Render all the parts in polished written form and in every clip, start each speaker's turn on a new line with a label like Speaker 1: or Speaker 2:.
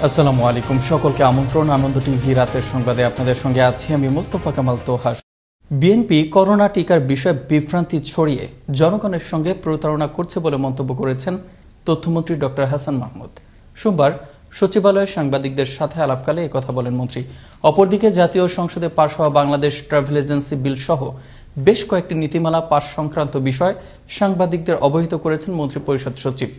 Speaker 1: আসসালামু আলাইকুম, সকলকে আমন্ত্রণ আনন্দ টিভি রাতের সংবাদে আপনাদের সঙ্গে আছি আমি মোস্তফা কামাল তোহা। বিএনপি করোনা টিকার বিষয়ে বিভ্রান্তি ছড়িয়ে জনগণের সঙ্গে প্রতারণা করছে বলে মন্তব্য করেছেন তথ্যমন্ত্রী ডক্টর হাসান মাহমুদ। সোমবার সচিবালয়ে সাংবাদিকদের সাথে আলাপকালে একথা বলেন মন্ত্রী। অপরদিকে জাতীয় সংসদে পাশ হওয়া বাংলাদেশ ট্রাভেল এজেন্সি বিল সহ বেশ কয়েকটি নীতিমালা পাশ সংক্রান্ত বিষয় সাংবাদিকদের অবহিত করেছেন মন্ত্রী পরিষদ সচিব।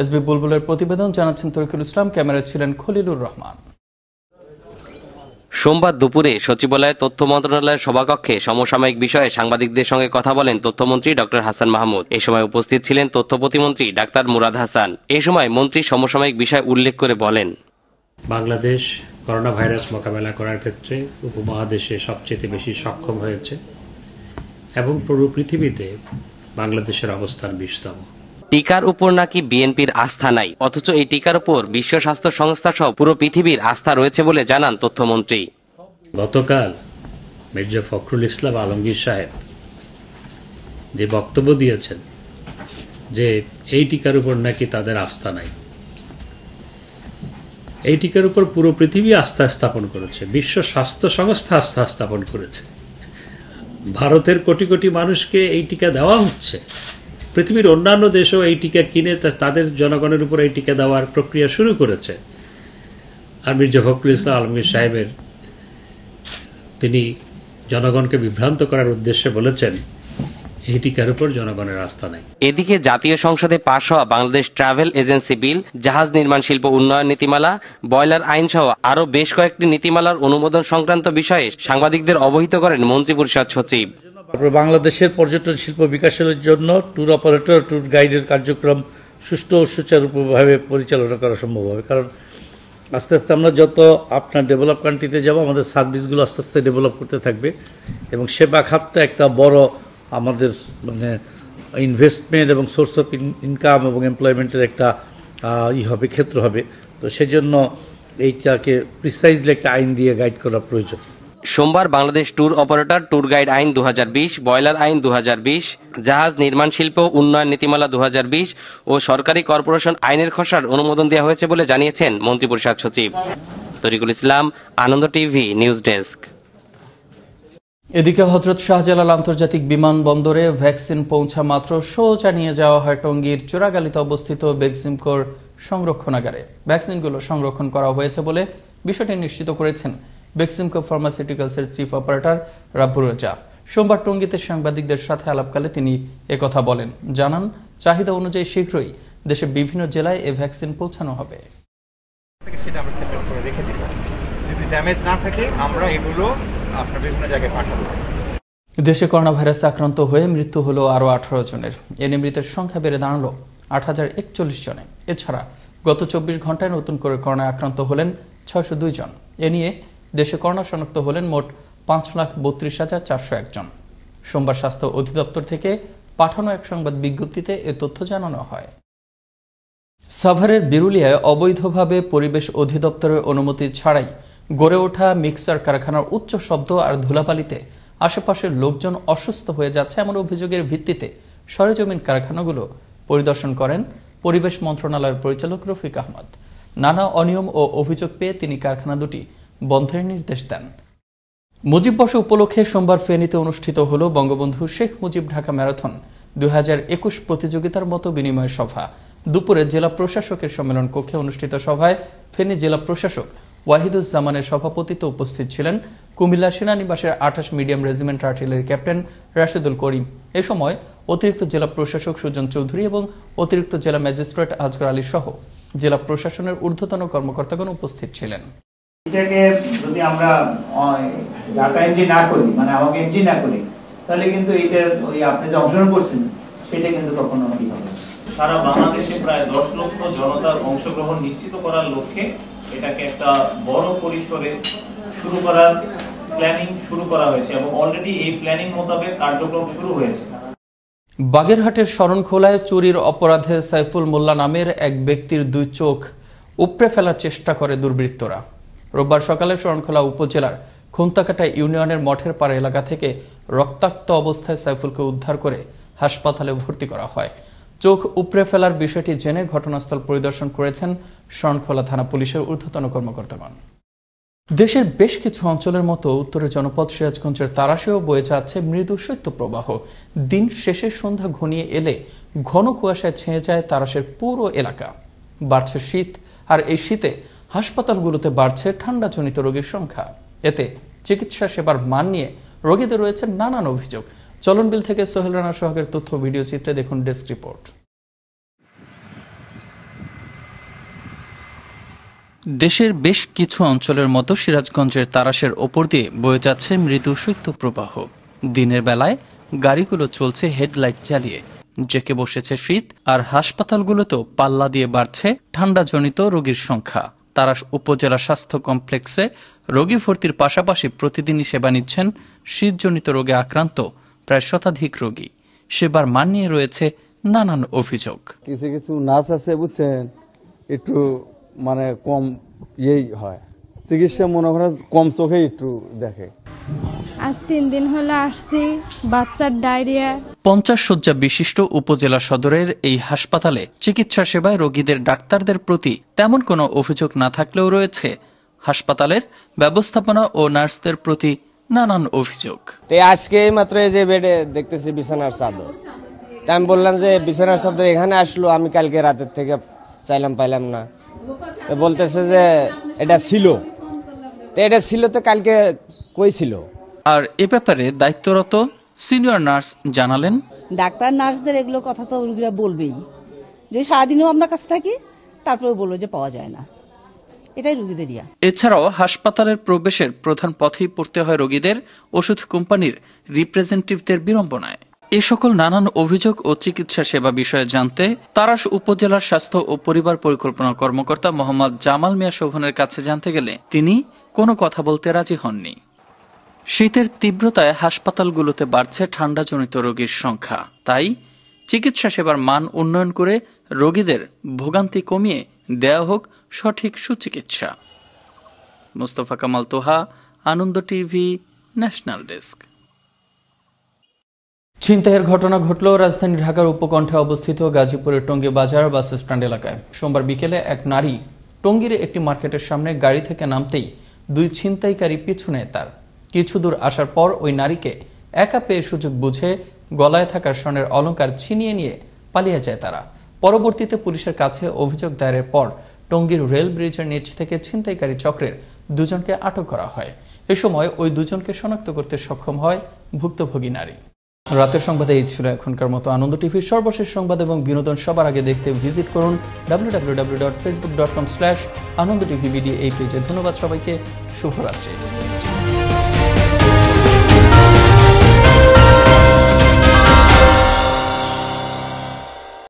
Speaker 1: এসবি বুলবুলের প্রতিবেদন জানাচ্ছেন তরিকুল ইসলাম, ক্যামেরায় ছিলেন খলিলুর রহমান।
Speaker 2: সোমবার দুপুরে সচিবালয়ে তথ্য মন্ত্রণালয়ের সভাকক্ষে সমসাময়িক বিষয়ে সাংবাদিকদের সঙ্গে কথা বলেন তথ্যমন্ত্রী ডক্টর হাসান মাহমুদ। এ সময় উপস্থিত ছিলেন তথ্য প্রতিমন্ত্রী ডাক্তার মুরাদ হাসান। এ সময় মন্ত্রী সমসাময়িক বিষয় উল্লেখ করে বলেন,
Speaker 3: বাংলাদেশ করোনা ভাইরাস মোকাবেলা করার ক্ষেত্রে উপমহাদেশে সবচেয়ে বেশি সক্ষম হয়েছে এবং পুরো পৃথিবীতে বাংলাদেশের অবস্থান 20তম।
Speaker 2: টিকার উপর নাকি বিএনপির আস্থা নাই, অথচ এই টিকার উপর বিশ্ব স্বাস্থ্য সংস্থা সহ পুরো পৃথিবীর আস্থা রয়েছে বলে জানান তথ্যমন্ত্রী।
Speaker 3: গতকাল মির্জা ফখরুল ইসলাম আলমগীর সাহেব যে বক্তব্য দিয়েছেন যে এই টিকার উপর নাকি তাদের আস্থা নাই, এই টিকার উপর পুরো পৃথিবী আস্থা স্থাপন করেছে, বিশ্ব স্বাস্থ্য সংস্থা আস্থা স্থাপন করেছে, ভারতের কোটি কোটি মানুষকে এই টিকা দেওয়া হচ্ছে, পৃথিবীর অন্যান্য দেশও এই টিকা কিনে তাদের জনগণের উপর এই টিকা দেওয়ার প্রক্রিয়া শুরু করেছে। আর মির্জা ফখরুল ইসলাম আলমগীর সাহেবের তিনি জনগণকে বিভ্রান্ত করার উদ্দেশ্যে বলেছেন এই টিকার উপর জনগণের আস্থা নাই।
Speaker 2: এদিকে জাতীয় সংসদে পাশ হওয়া বাংলাদেশ ট্রাভেল এজেন্সি বিল, জাহাজ নির্মাণ শিল্প উন্নয়ন নীতিমালা, বয়লার আইন সহ আরও বেশ কয়েকটি নীতিমালার অনুমোদন সংক্রান্ত বিষয়ে সাংবাদিকদের অবহিত করেন মন্ত্রিপরিষদ সচিব।
Speaker 4: বাংলাদেশের পর্যটন শিল্প বিকাশের জন্য ট্যুর অপারেটর ট্যুর গাইডের কার্যক্রম সুষ্ঠু ও সুচারুভাবে পরিচালনা করা সম্ভব হবে। কারণ আস্তে আস্তে আমরা যত আপনার ডেভেলপ কান্ট্রিতে যাব, আমাদের সার্ভিসগুলো আস্তে আস্তে ডেভেলপ করতে থাকবে এবং সেবা খাতটা একটা বড় আমাদের মানে ইনভেস্টমেন্ট এবং সোর্স অফ ইনকাম এবং এমপ্লয়মেন্টের একটা হবে, ক্ষেত্র হবে। তো সেজন্য এইটাকে প্রিসাইজলি একটা আইন দিয়ে গাইড করা প্রয়োজন।
Speaker 2: সোমবার Bangladesh tour operator tour guide আইন 2020, বয়লার আইন 2020, জাহাজ নির্মাণ শিল্প উন্নয়ন নীতিমালা 2020 ও সরকারি কর্পোরেশন আইনের খসড়ার অনুমোদন দেওয়া হয়েছে বলে জানিয়েছেন মন্ত্রিপরিষদ সচিব। তরিকুল ইসলাম, আনন্দ টিভি নিউজ ডেস্ক।
Speaker 1: এদিকে হযরত শাহজালাল আন্তর্জাতিক বিমানবন্দরে ভ্যাকসিন পৌঁছা মাত্র সোজা নিয়ে যাওয়া হয় টঙ্গীর চোরাগালিতে অবস্থিত বেক্সিমকোর সংরক্ষণাগারে। ভ্যাকসিনগুলো সংরক্ষণ করা হয়েছে বলে বিষয়টি নিশ্চিত করেছেন বেক্সিমকো ফার্মাসিউটিক্যালসের চিফ অপারেটর রাব্বুর রাজা। সোমবার টঙ্গীতে সাংবাদিকদের সাথে আলাপকালে তিনি একথা বলেন, জানান চাহিদা অনুযায়ী শীঘ্রই দেশের বিভিন্ন জেলায় এই ভ্যাকসিন পৌঁছানো হবে।
Speaker 5: সেটা আমরা সেটেল করে রেখে দিব, যদি ড্যামেজ না থাকে আমরা এগুলো আপনার বিভিন্ন জায়গায় পাঠাবো।
Speaker 1: দেশে করোনা ভাইরাসে আক্রান্ত হয়ে মৃত্যু হলো আরও 18 জনের। এ নিয়ে মৃতের সংখ্যা বেড়ে দাঁড়ালো 8041 জনে। এছাড়া গত 24 ঘন্টায় নতুন করে করোনায় আক্রান্ত হলেন 602 জন। এ নিয়ে দেশে করোনা শনাক্ত হলেন মোট 5,32,401 জন। সোমবার স্বাস্থ্য অধিদপ্তর থেকে পাঠানো এক সংবাদ বিজ্ঞপ্তিতে এ তথ্য জানানো হয়। সাভারের বিরুলিয়ায় অবৈধভাবে পরিবেশ অধিদপ্তরের অনুমতি ছাড়াই গড়ে ওঠা মিক্সার কারখানার উচ্চ শব্দ আর ধুলাবালিতে আশেপাশের লোকজন অসুস্থ হয়ে যাচ্ছে এমন অভিযোগের ভিত্তিতে সরেজমিন কারখানাগুলো পরিদর্শন করেন পরিবেশ মন্ত্রণালয়ের পরিচালক রফিক আহমদ। নানা অনিয়ম ও অভিযোগ পেয়ে তিনি কারখানা দুটি বন্ধের নির্দেশ দেন। মুজিব বর্ষ উপলক্ষে সোমবার ফেনীতে অনুষ্ঠিত হল বঙ্গবন্ধু শেখ মুজিব ঢাকা ম্যারাথন 2021 প্রতিযোগিতার মতো বিনিময় সভা। দুপুরে জেলা প্রশাসকের সম্মেলন কক্ষে অনুষ্ঠিত সভায় ফেনী জেলা প্রশাসক ওয়াহিদুজ্জামানের সভাপতিত্বে উপস্থিত ছিলেন কুমিল্লা সেনানিবাসের 28 medium regiment artillery captain Rashedul Karim. এ সময় অতিরিক্ত জেলা প্রশাসক সুজন চৌধুরী এবং অতিরিক্ত জেলা ম্যাজিস্ট্রেট আজগর আলী সহ জেলা প্রশাসনের ঊর্ধ্বতন কর্মকর্তাগণ উপস্থিত ছিলেন।
Speaker 6: এটাকে যদি আমরা ডাটা এন্ট্রি না করি, মানে আমাকে এন্ট্রি না করি, তাহলে কিন্তু এইটার ওই আপনি যে অংশগ্রহণ করছেন সেটা কিন্তু কখনো কি হবে।
Speaker 7: সারা বাংলাদেশে প্রায় 10 লক্ষ জনতার অংশগ্রহণ নিশ্চিত করার লক্ষ্যে এটাকে একটা বড় পরিসরে শুরু করার প্ল্যানিং শুরু করা হয়েছে এবং অলরেডি এই প্ল্যানিং মোতাবেক কার্যক্রম শুরু হয়েছে।
Speaker 1: বাগেরহাটের শরণখোলায় চুরির অপরাধে সাইফুল মোল্লা নামের এক ব্যক্তির 2 চোখ উপড়ে ফেলার চেষ্টা করে দুর্বৃত্তরা। রোববার সকালে শরণখোলা উপজেলার খুন্তাকাটা ইউনিয়নের মঠের পাড়া এলাকা থেকে রক্তাক্ত অবস্থায় সাইফুলকে উদ্ধার করে হাসপাতালে ভর্তি করা হয়। চোখ উপড়ে ফেলার বিষয়টি জেনে ঘটনাস্থল পরিদর্শন করেছেন শরণখোলা থানা পুলিশের ঊর্ধ্বতন কর্মকর্তাগণ। দেশের বেশ কিছু অঞ্চলের মতো উত্তরের জনপদ সিরাজগঞ্জের তারাশেও বয়ে যাচ্ছে মৃদু শৈত্যপ্রবাহ। দিন শেষে সন্ধ্যা ঘনিয়ে এলে ঘন কুয়াশায় ছেয়ে যায় তারাশের পুরো এলাকা। বাড়ছে শীত, আর এই শীতে হাসপাতালগুলোতে বাড়ছে ঠান্ডাজনিত রোগীর সংখ্যা। এতে চিকিৎসা সেবার মান নিয়ে রোগীদের রয়েছে নানান অভিযোগ। চলনবিল থেকে সোহেল রানা সোহাগের তথ্য ভিডিও চিত্রে দেখুন ডেস্ক রিপোর্ট। দেশের বেশ কিছু অঞ্চলের মতো সিরাজগঞ্জের তারাশের ওপর দিয়ে বয়ে যাচ্ছে মৃদু শৈত্যপ্রবাহ। দিনের বেলায় গাড়িগুলো চলছে হেডলাইট জ্বালিয়ে। জেঁকে বসেছে শীত, আর হাসপাতালগুলোতেও পাল্লা দিয়ে বাড়ছে ঠান্ডাজনিত রোগীর সংখ্যা। তারাশ উপজেলা স্বাস্থ্য কমপ্লেক্সে রোগী ভর্তির পাশাপাশি প্রতিদিনই সেবা নিচ্ছেন শীতজনিত রোগে আক্রান্ত প্রায় শতাধিক রোগী। সেবার মান নিয়ে রয়েছে নানান অভিযোগ।
Speaker 8: কিছু কিছু নার্স আছে বুঝছেন, একটু মানে কম হয়, চিকিৎসা মনে করেন কম চোখে একটু দেখে।
Speaker 9: আজ 3 দিন হলো আসছি, বাচ্চার ডায়রিয়া।
Speaker 1: 50 শয্যা বিশিষ্ট উপজেলা সদরের এই হাসপাতালে চিকিৎসা সেবায় রোগীদের ডাক্তারদের প্রতি তেমন কোনো অভিযোগ না থাকলেও রয়েছে হাসপাতালের ব্যবস্থাপনা ও নার্সদের প্রতি নানান অভিযোগ।
Speaker 10: আজকে মাত্র এই যে বেডে দেখতেছি বিছানার চাদর, আমি বললাম যে বিছানার চাদর এখানে আসলো, আমি কালকে রাতের থেকে চাইলাম পাইলাম না। বলতেছে যে এটা ছিল, তো কালকে কই ছিল।
Speaker 1: আর এ ব্যাপারে দায়িত্বরত সিনিয়র নার্স জানালেন,
Speaker 11: ডাক্তার নার্সদের এগুলো কথা তো রোগীরা বলবেই, যে সারাদিনও আপনার কাছে থাকি, তারপরে বলবো যে পাওয়া যায় না, এটাই রোগীদের ইয়া।
Speaker 1: এছাড়াও হাসপাতালের প্রবেশের প্রধান পথেই পড়তে হয় রোগীদের ওষুধ কোম্পানির রিপ্রেজেন্টেটিভদের বিড়ম্বনায়। এ সকল নানান অভিযোগ ও চিকিৎসা সেবা বিষয়ে জানতে তারাশ উপজেলার স্বাস্থ্য ও পরিবার পরিকল্পনা কর্মকর্তা মোহাম্মদ জামাল মিয়া শোভনের কাছে জানতে গেলে তিনি কোনো কথা বলতে রাজি হননি। শীতের তীব্রতায় হাসপাতালগুলোতে বাড়ছে ঠান্ডাজনিত রোগীর সংখ্যা, তাই চিকিৎসা সেবার মান উন্নয়ন করে রোগীদের ভোগান্তি কমিয়ে দেয়া হোক সঠিক সুচিকিৎসা। মোস্তফা কামাল তোহা, আনন্দ টিভি, ন্যাশনাল ডেস্ক। ছিনতাইয়ের ঘটনা ঘটল রাজধানী ঢাকার উপকণ্ঠে অবস্থিত গাজীপুরের টঙ্গী বাজার বাস স্ট্যান্ড এলাকায়। সোমবার বিকেলে এক নারী টঙ্গীর একটি মার্কেটের সামনে গাড়ি থেকে নামতেই 2 ছিনতাইকারী পিছু নেয় তার। কিছু দূর আসার পর ওই নারীকে একা পেয়ে সুযোগ বুঝে গলায় থাকা স্বর্ণের অলংকার ছিনিয়ে নিয়ে পালিয়ে যায় তারা। পরবর্তীতে পুলিশের কাছে অভিযোগ দায়েরের পর টঙ্গীর রেল ব্রিজের নিচ থেকে ছিনতাইকারী চক্রের 2 জনকে আটক করা হয়। এ সময় ওই 2 জনকে শনাক্ত করতে সক্ষম হয় ভুক্তভোগী নারী। রাতের সংবাদে এই ছিল এখনকার মতো। আনন্দ টিভির সর্বশেষ সংবাদ এবং বিনোদন সবার আগে দেখতে ভিজিট করুন www.facebook.com/anondtvbd এই পেজে। ধন্যবাদ সবাইকে, শুভরাত্রি।